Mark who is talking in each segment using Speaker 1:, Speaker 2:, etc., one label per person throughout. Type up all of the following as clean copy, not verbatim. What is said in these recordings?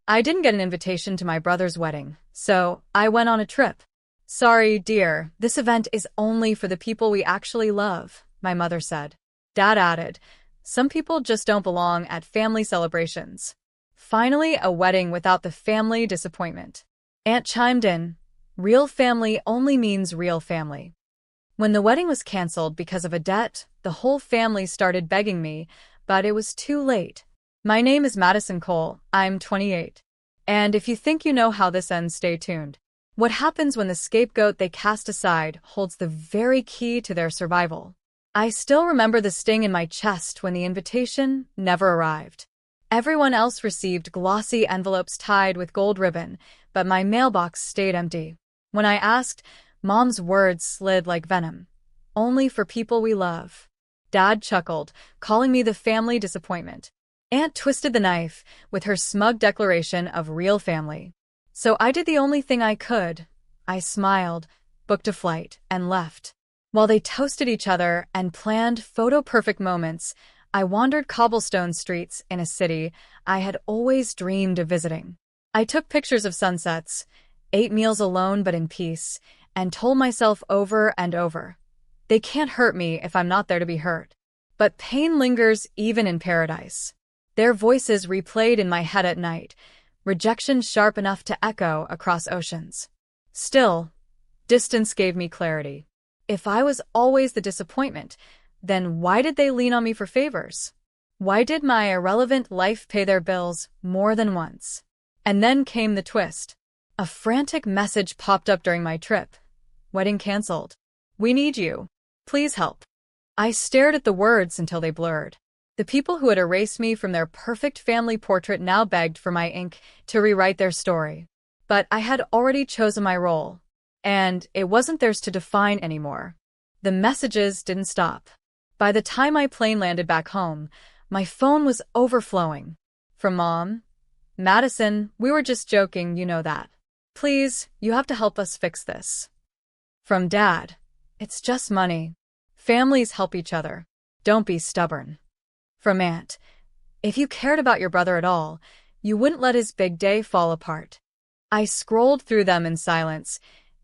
Speaker 1: I didn't get an invitation to my brother's wedding, so I went on a trip. Sorry, dear, this event is only for the people we actually love, my mother said. Dad added, some people just don't belong at family celebrations. Finally, a wedding without the family disappointment. Aunt chimed in, real family only means real family. When the wedding was canceled because of a debt, the whole family started begging me, but it was too late. My name is Madison Cole, I'm 28. And if you think you know how this ends, stay tuned. What happens when the scapegoat they cast aside holds the very key to their survival? I still remember the sting in my chest when the invitation never arrived. Everyone else received glossy envelopes tied with gold ribbon, but my mailbox stayed empty. When I asked, Mom's words slid like venom. Only for people we love. Dad chuckled, calling me the family disappointment. Aunt twisted the knife with her smug declaration of real family. So I did the only thing I could. I smiled, booked a flight, and left. While they toasted each other and planned photo-perfect moments, I wandered cobblestone streets in a city I had always dreamed of visiting. I took pictures of sunsets, ate meals alone but in peace, and told myself over and over, they can't hurt me if I'm not there to be hurt. But pain lingers even in paradise. Their voices replayed in my head at night, rejection sharp enough to echo across oceans. Still, distance gave me clarity. If I was always the disappointment, then why did they lean on me for favors? Why did my irrelevant life pay their bills more than once? And then came the twist. A frantic message popped up during my trip. Wedding canceled. We need you. Please help. I stared at the words until they blurred. The people who had erased me from their perfect family portrait now begged for my ink to rewrite their story. But I had already chosen my role, and it wasn't theirs to define anymore. The messages didn't stop. By the time my plane landed back home, my phone was overflowing. From Mom, Madison, we were just joking, you know that. Please, you have to help us fix this. From Dad, it's just money. Families help each other. Don't be stubborn. From Aunt, if you cared about your brother at all, you wouldn't let his big day fall apart. I scrolled through them in silence,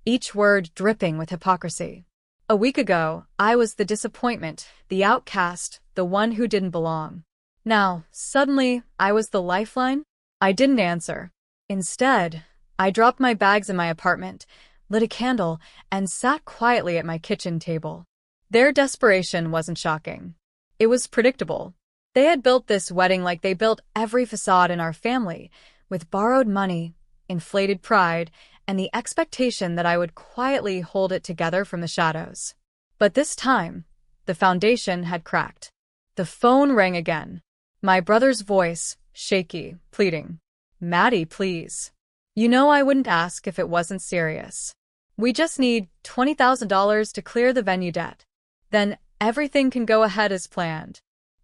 Speaker 1: each word dripping with hypocrisy. A week ago, I was the disappointment, the outcast, the one who didn't belong. Now, suddenly, I was the lifeline? I didn't answer. Instead, I dropped my bags in my apartment, lit a candle, and sat quietly at my kitchen table. Their desperation wasn't shocking. It was predictable. They had built this wedding like they built every facade in our family, with borrowed money, inflated pride, and the expectation that I would quietly hold it together from the shadows. But this time, the foundation had cracked. The phone rang again. My brother's voice, shaky, pleading. Maddie, please. You know I wouldn't ask if it wasn't serious. We just need $20,000 to clear the venue debt. Then everything can go ahead as planned.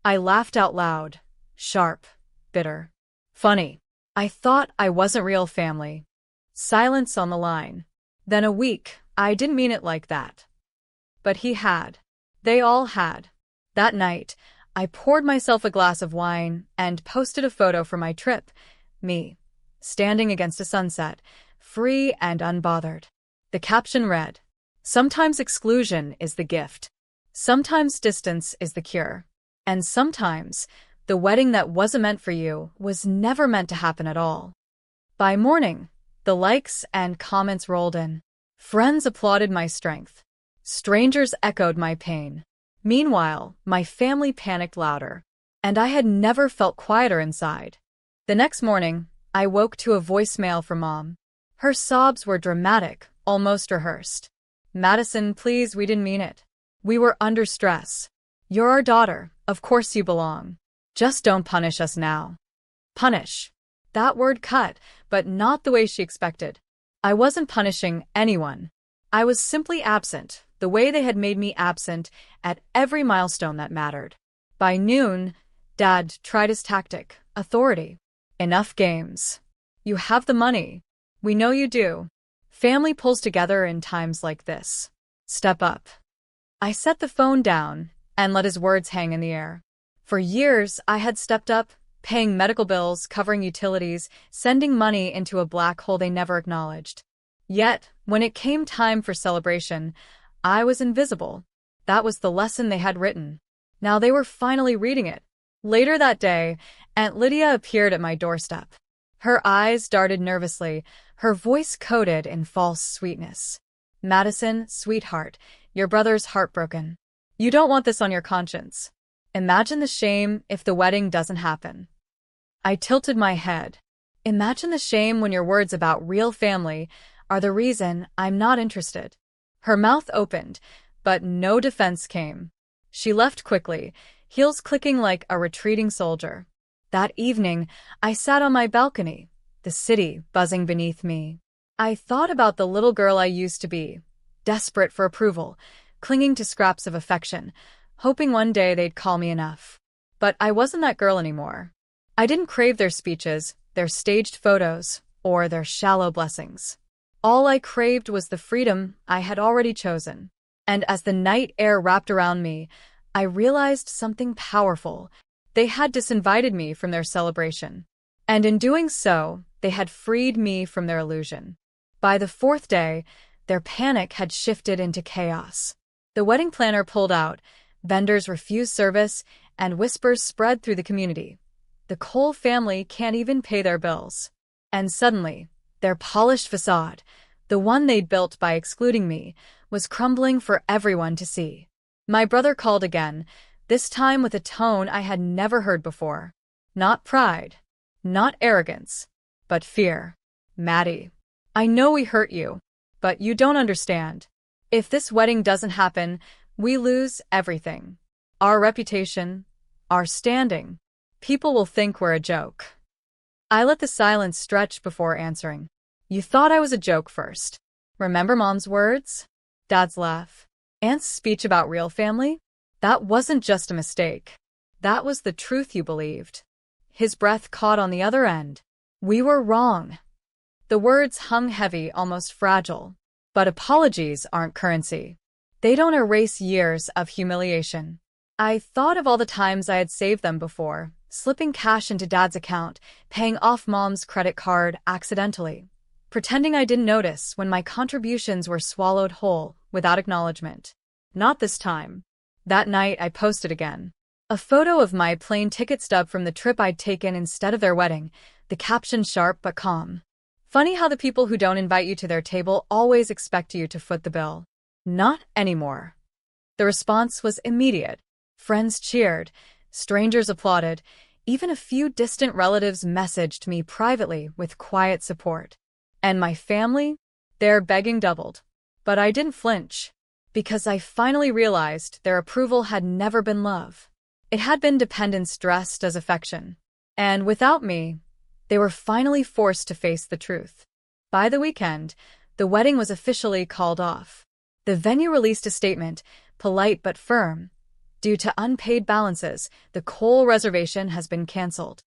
Speaker 1: I laughed out loud, sharp, bitter. Funny. I thought I wasn't real family. Silence on the line. Then a week, I didn't mean it like that. But he had. They all had. That night, I poured myself a glass of wine and posted a photo from my trip, me, standing against a sunset, free and unbothered. The caption read, sometimes exclusion is the gift. Sometimes distance is the cure. And sometimes, the wedding that wasn't meant for you was never meant to happen at all. By morning, the likes and comments rolled in. Friends applauded my strength. Strangers echoed my pain. Meanwhile, my family panicked louder, and I had never felt quieter inside. The next morning, I woke to a voicemail from Mom. Her sobs were dramatic, almost rehearsed. Madison, please, we didn't mean it. We were under stress. You're our daughter, of course you belong. Just don't punish us now. Punish. That word cut, but not the way she expected. I wasn't punishing anyone. I was simply absent, the way they had made me absent at every milestone that mattered. By noon, Dad tried his tactic, authority. Enough games. You have the money. We know you do. Family pulls together in times like this. Step up. I set the phone down and let his words hang in the air. For years, I had stepped up, paying medical bills, covering utilities, sending money into a black hole they never acknowledged. Yet, when it came time for celebration, I was invisible. That was the lesson they had written. Now they were finally reading it. Later that day, Aunt Lydia appeared at my doorstep. Her eyes darted nervously, her voice coated in false sweetness. "Madison, sweetheart, your brother's heartbroken. You don't want this on your conscience. Imagine the shame if the wedding doesn't happen." I tilted my head. Imagine the shame when your words about real family are the reason I'm not interested. Her mouth opened, but no defense came. She left quickly, heels clicking like a retreating soldier. That evening, I sat on my balcony, the city buzzing beneath me. I thought about the little girl I used to be, desperate for approval, clinging to scraps of affection, hoping one day they'd call me enough. But I wasn't that girl anymore. I didn't crave their speeches, their staged photos, or their shallow blessings. All I craved was the freedom I had already chosen. And as the night air wrapped around me, I realized something powerful. They had disinvited me from their celebration. And in doing so, they had freed me from their illusion. By the fourth day, their panic had shifted into chaos. The wedding planner pulled out, vendors refused service, and whispers spread through the community. The Cole family can't even pay their bills. And suddenly, their polished facade, the one they'd built by excluding me, was crumbling for everyone to see. My brother called again, this time with a tone I had never heard before. Not pride, not arrogance, but fear. "Maddie, I know we hurt you, but you don't understand. If this wedding doesn't happen, we lose everything. Our reputation, our standing. People will think we're a joke." I let the silence stretch before answering. "You thought I was a joke first. Remember Mom's words? Dad's laugh? Aunt's speech about real family? That wasn't just a mistake. That was the truth you believed." His breath caught on the other end. "We were wrong." The words hung heavy, almost fragile. But apologies aren't currency. They don't erase years of humiliation. I thought of all the times I had saved them before, slipping cash into Dad's account, paying off Mom's credit card accidentally, pretending I didn't notice when my contributions were swallowed whole without acknowledgement. Not this time. That night, I posted again. A photo of my plane ticket stub from the trip I'd taken instead of their wedding, the caption sharp but calm. Funny how the people who don't invite you to their table always expect you to foot the bill. Not anymore. The response was immediate. Friends cheered, strangers applauded, even a few distant relatives messaged me privately with quiet support. And my family? Their begging doubled. But I didn't flinch, because I finally realized their approval had never been love. It had been dependence dressed as affection. And without me, they were finally forced to face the truth. By the weekend, the wedding was officially called off. The venue released a statement, polite but firm. "Due to unpaid balances, the Cole reservation has been canceled."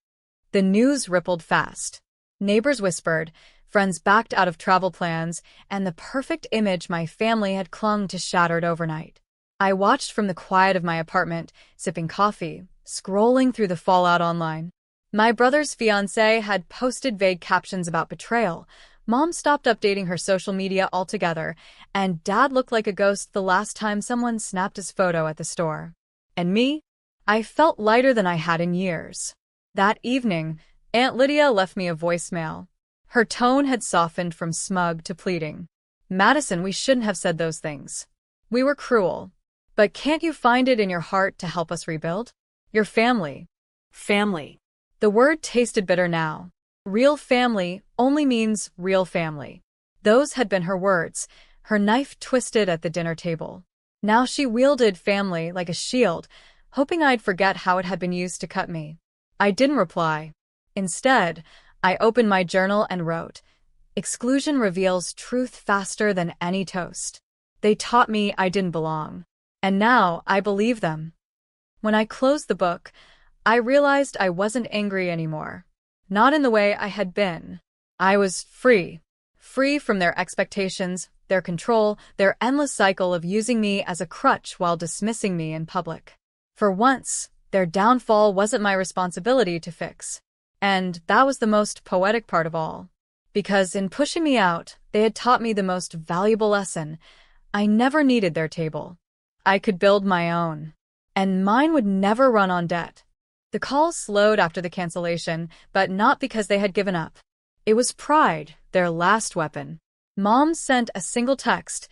Speaker 1: The news rippled fast. Neighbors whispered, friends backed out of travel plans, and the perfect image my family had clung to shattered overnight. I watched from the quiet of my apartment, sipping coffee, scrolling through the fallout online. My brother's fiancé had posted vague captions about betrayal. Mom stopped updating her social media altogether, and Dad looked like a ghost the last time someone snapped his photo at the store. And me? I felt lighter than I had in years. That evening, Aunt Lydia left me a voicemail. Her tone had softened from smug to pleading. "Madison, we shouldn't have said those things. We were cruel. But can't you find it in your heart to help us rebuild? Your family." Family. The word tasted bitter now. Real family only means real family. Those had been her words, her knife twisted at the dinner table. Now she wielded family like a shield, hoping I'd forget how it had been used to cut me. I didn't reply. Instead, I opened my journal and wrote, "Exclusion reveals truth faster than any toast. They taught me I didn't belong. And now I believe them." When I closed the book, I realized I wasn't angry anymore. Not in the way I had been. I was free. Free from their expectations, their control, their endless cycle of using me as a crutch while dismissing me in public. For once, Their downfall wasn't my responsibility to fix. And that was the most poetic part of all. Because in pushing me out, they had taught me the most valuable lesson. I never needed their table. I could build my own. And mine would never run on debt. The calls slowed after the cancellation, but not because they had given up. It was pride, their last weapon. Mom sent a single text,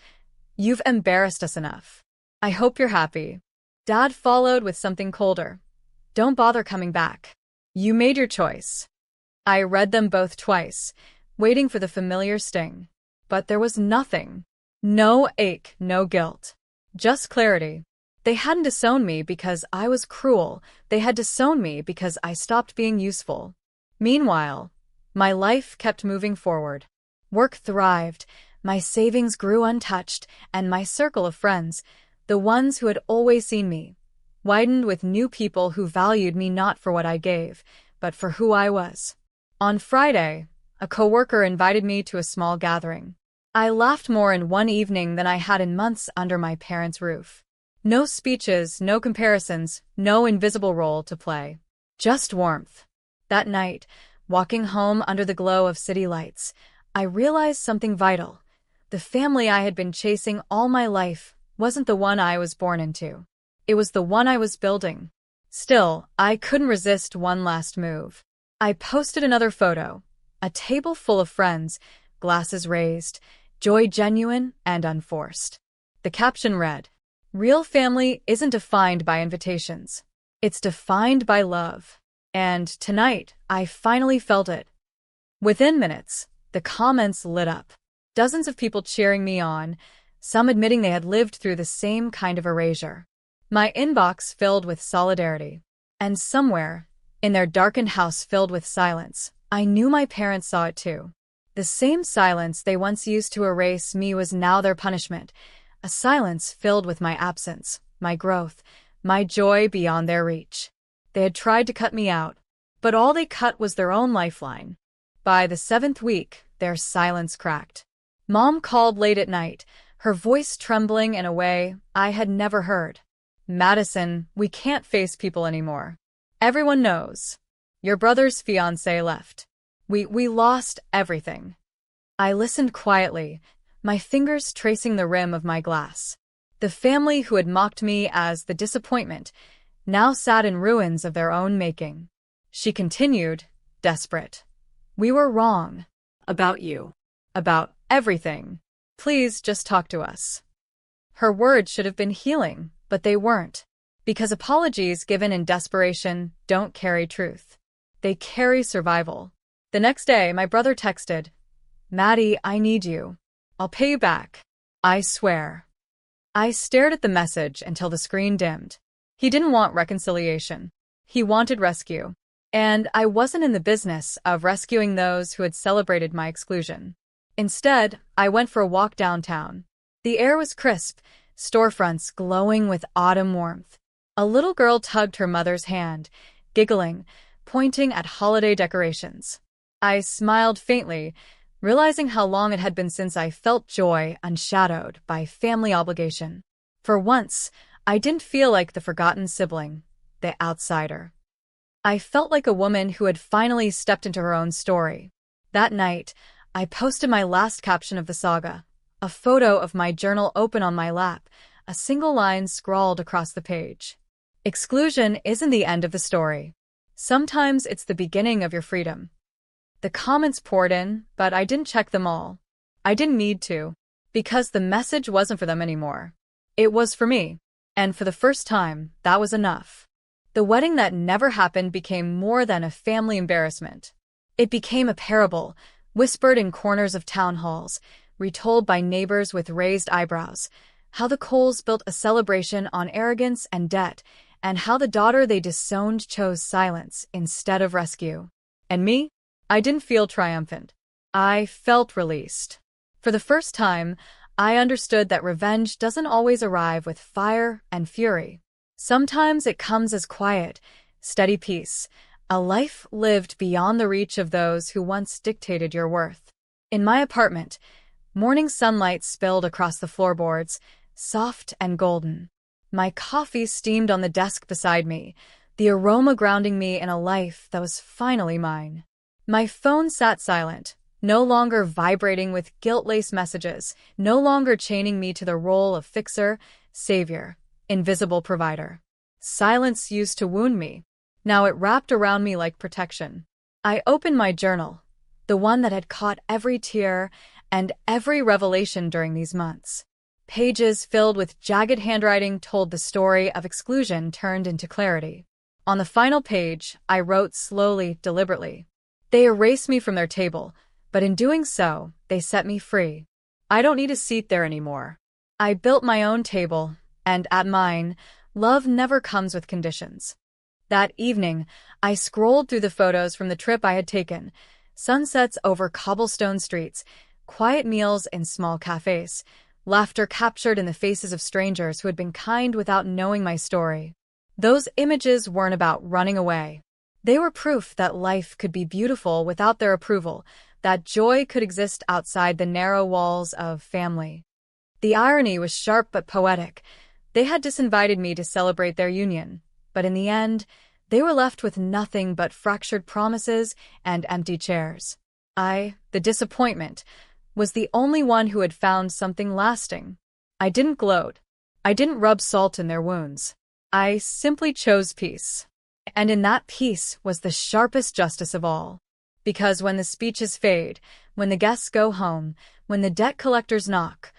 Speaker 1: "You've embarrassed us enough. I hope you're happy." Dad followed with something colder. "Don't bother coming back. You made your choice." I read them both twice, waiting for the familiar sting. But there was nothing. No ache, no guilt. Just clarity. They hadn't disowned me because I was cruel. They had disowned me because I stopped being useful. Meanwhile, my life kept moving forward. Work thrived, my savings grew untouched, and my circle of friends, the ones who had always seen me, widened with new people who valued me not for what I gave, but for who I was. On Friday, a coworker invited me to a small gathering. I laughed more in one evening than I had in months under my parents' roof. No speeches, no comparisons, no invisible role to play. Just warmth. That night, walking home under the glow of city lights, I realized something vital. The family I had been chasing all my life wasn't the one I was born into. It was the one I was building. Still, I couldn't resist one last move. I posted another photo. A table full of friends, glasses raised, joy genuine and unforced. The caption read, "Real family isn't defined by invitations. It's defined by love." And tonight, I finally felt it. Within minutes, the comments lit up. Dozens of people cheering me on, some admitting they had lived through the same kind of erasure. My inbox filled with solidarity. And somewhere, in their darkened house filled with silence, I knew my parents saw it too. The same silence they once used to erase me was now their punishment, a silence filled with my absence, my growth, my joy beyond their reach. They had tried to cut me out, but all they cut was their own lifeline. By the 7th week, their silence cracked. Mom called late at night, her voice trembling in a way I had never heard. "Madison, we can't face people anymore. Everyone knows. Your brother's fiancé left. We lost everything." I listened quietly, my fingers tracing the rim of my glass. The family who had mocked me as the disappointment now sat in ruins of their own making. She continued, desperate. "We were wrong. About you. About everything. Please just talk to us." Her words should have been healing, but they weren't. Because apologies given in desperation don't carry truth. They carry survival. The next day, my brother texted, "Maddie, I need you. I'll pay you back. I swear." I stared at the message until the screen dimmed. He didn't want reconciliation. He wanted rescue. And I wasn't in the business of rescuing those who had celebrated my exclusion. Instead, I went for a walk downtown. The air was crisp, storefronts glowing with autumn warmth. A little girl tugged her mother's hand, giggling, pointing at holiday decorations. I smiled faintly, realizing how long it had been since I felt joy unshadowed by family obligation. For once, I didn't feel like the forgotten sibling, the outsider. I felt like a woman who had finally stepped into her own story. That night, I posted my last caption of the saga, a photo of my journal open on my lap, a single line scrawled across the page. Exclusion isn't the end of the story. Sometimes it's the beginning of your freedom. The comments poured in, but I didn't check them all. I didn't need to, because the message wasn't for them anymore. It was for me, and for the first time, that was enough. The wedding that never happened became more than a family embarrassment. It became a parable, whispered in corners of town halls, retold by neighbors with raised eyebrows, how the Coles built a celebration on arrogance and debt, and how the daughter they disowned chose silence instead of rescue. And me? I didn't feel triumphant. I felt released. For the first time, I understood that revenge doesn't always arrive with fire and fury. Sometimes it comes as quiet, steady peace, a life lived beyond the reach of those who once dictated your worth. In my apartment, morning sunlight spilled across the floorboards, soft and golden. My coffee steamed on the desk beside me, the aroma grounding me in a life that was finally mine. My phone sat silent, no longer vibrating with guilt-laced messages, no longer chaining me to the role of fixer, savior, invisible provider. Silence used to wound me. Now it wrapped around me like protection. I opened my journal, the one that had caught every tear and every revelation during these months. Pages filled with jagged handwriting told the story of exclusion turned into clarity. On the final page, I wrote slowly, deliberately. They erased me from their table, but in doing so, they set me free. I don't need a seat there anymore. I built my own table, and at mine, love never comes with conditions. That evening, I scrolled through the photos from the trip I had taken. Sunsets over cobblestone streets, quiet meals in small cafes, laughter captured in the faces of strangers who had been kind without knowing my story. Those images weren't about running away. They were proof that life could be beautiful without their approval, that joy could exist outside the narrow walls of family. The irony was sharp but poetic. They had disinvited me to celebrate their union, but in the end, they were left with nothing but fractured promises and empty chairs. I, the disappointment, was the only one who had found something lasting. I didn't gloat. I didn't rub salt in their wounds. I simply chose peace. And in that peace was the sharpest justice of all. Because when the speeches fade, when the guests go home, when the debt collectors knock,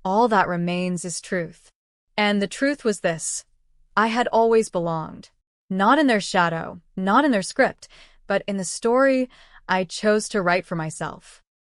Speaker 1: all that remains is truth. And the truth was this: I had always belonged. Not in their shadow, not in their script, but in the story I chose to write for myself.